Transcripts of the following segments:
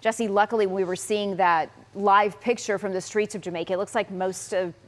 Jesse, luckily we were seeing that live picture from the streets of Jamaica. It looks like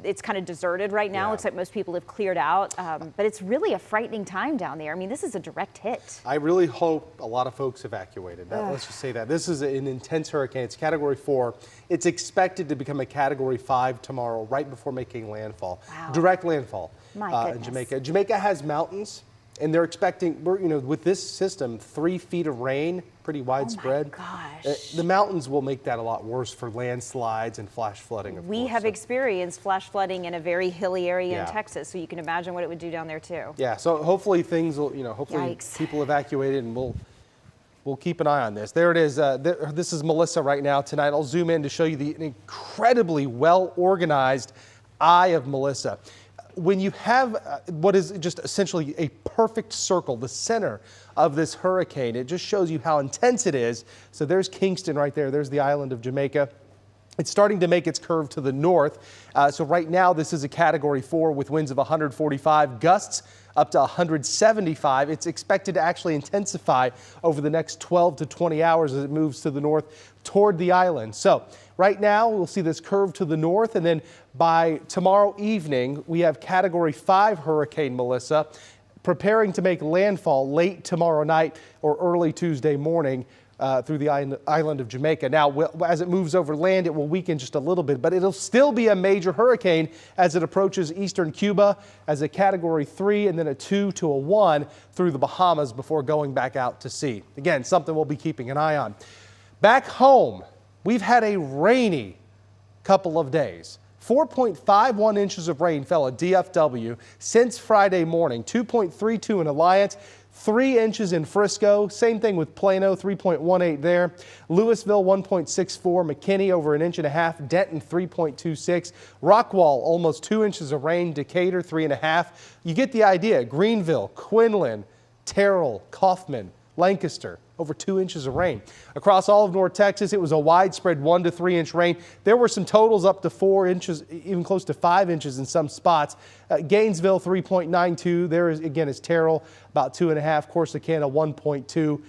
it's kind of deserted right now. Yeah. Looks like most people have cleared out, but it's really a frightening time down there. I mean, this is a direct hit. I really hope a lot of folks evacuated. Let's just say that. This is an intense hurricane. It's Category 4. It's expected to become a Category 5 tomorrow, right before making landfall. Wow. Direct landfall My in Jamaica. Jamaica has mountains, and they're expecting, with this system, 3 feet of rain, pretty widespread. Oh my gosh. The mountains will make that a lot worse for landslides and flash flooding, of course. We have experienced flash flooding in a very hilly area in Yeah. Texas, so you can imagine what it would do down there too. Yeah, so hopefully things will, hopefully Yikes. people evacuated, and we'll keep an eye on this. There it is. This is Melissa right now. Tonight I'll zoom in to show you the incredibly well-organized eye of Melissa. When you have what is just essentially a perfect circle, the center of this hurricane, it just shows you how intense it is. So there's Kingston right there. There's the island of Jamaica. It's starting to make its curve to the north. So right now this is a Category 4 with winds of 145, gusts up to 175. It's expected to actually intensify over the next 12 to 20 hours as it moves to the north toward the island. So right now we'll see this curve to the north, and then by tomorrow evening we have Category 5 Hurricane Melissa preparing to make landfall late tomorrow night or early Tuesday morning through the island of Jamaica. Now, as it moves over land, it will weaken just a little bit, but it'll still be a major hurricane as it approaches eastern Cuba as a Category 3 and then a 2 to a 1 through the Bahamas before going back out to sea. Again, something we'll be keeping an eye on. Back home, we've had a rainy couple of days. 4.51 inches of rain fell at DFW since Friday morning, 2.32 in Alliance, 3 inches in Frisco. Same thing with Plano, 3.18 there. Louisville, 1.64. McKinney, over 1.5 inches. Denton, 3.26. Rockwall, almost 2 inches of rain. Decatur, 3.5. You get the idea. Greenville, Quinlan, Terrell, Kaufman, Lancaster, over 2 inches of rain. Across all of North Texas, it was a widespread 1 to 3 inch rain. There were some totals up to 4 inches, even close to 5 inches in some spots. Gainesville, 3.92. There is, again, is Terrell, about 2.5. Corsicana, 1.2.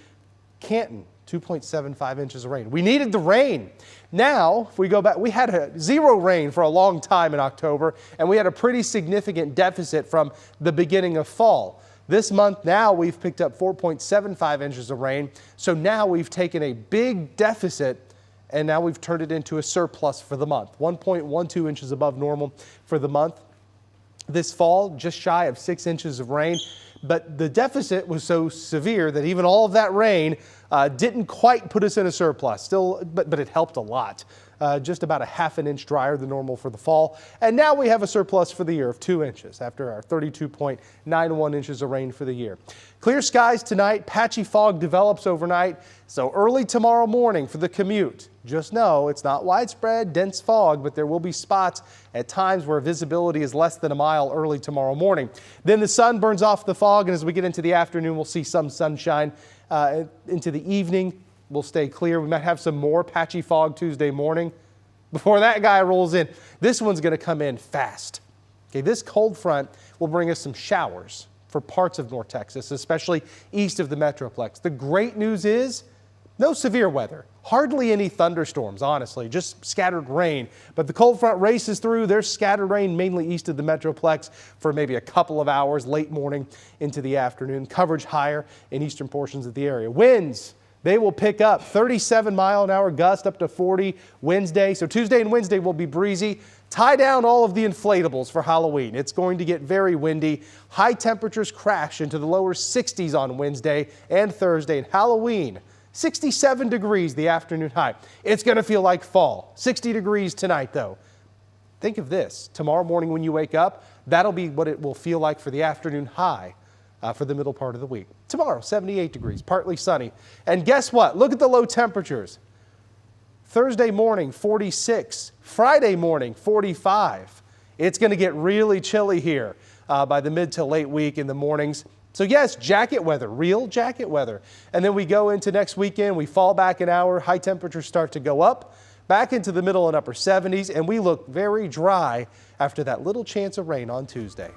Canton, 2.75 inches of rain. We needed the rain. Now, if we go back, we had zero rain for a long time in October, and we had a pretty significant deficit from the beginning of fall. This month now we've picked up 4.75 inches of rain. So now we've taken a big deficit and now we've turned it into a surplus for the month. 1.12 inches above normal for the month. This fall, just shy of 6 inches of rain. But the deficit was so severe that even all of that rain didn't quite put us in a surplus. Still, but it helped a lot. Just about a ½ an inch drier than normal for the fall. And now we have a surplus for the year of 2 inches after our 32.91 inches of rain for the year. Clear skies tonight. Patchy fog develops overnight. So early tomorrow morning for the commute, just know it's not widespread, dense fog, but there will be spots at times where visibility is less than a mile early tomorrow morning. Then the sun burns off the fog, and as we get into the afternoon, we'll see some sunshine. Into the evening, we'll stay clear. We might have some more patchy fog Tuesday morning before that guy rolls in. This one's going to come in fast. Okay, this cold front will bring us some showers for parts of North Texas, especially east of the Metroplex. The great news is no severe weather, hardly any thunderstorms, honestly, just scattered rain. But the cold front races through. There's scattered rain mainly east of the Metroplex for maybe a couple of hours late morning into the afternoon. Coverage higher in eastern portions of the area. Winds, they will pick up 37-mile-an-hour gust up to 40 Wednesday. So Tuesday and Wednesday will be breezy. Tie down all of the inflatables for Halloween. It's going to get very windy. High temperatures crash into the lower 60s on Wednesday and Thursday. And Halloween, 67 degrees the afternoon high. It's going to feel like fall. 60 degrees tonight, though. Think of this. Tomorrow morning when you wake up, that'll be what it will feel like for the afternoon high for the middle part of the week. Tomorrow, 78 degrees, partly sunny. And guess what? Look at the low temperatures. Thursday morning, 46. Friday morning, 45. It's going to get really chilly here by the mid to late week in the mornings. So yes, jacket weather, real jacket weather. And then we go into next weekend, we fall back an hour, high temperatures start to go up, back into the middle and upper 70s, and we look very dry after that little chance of rain on Tuesday.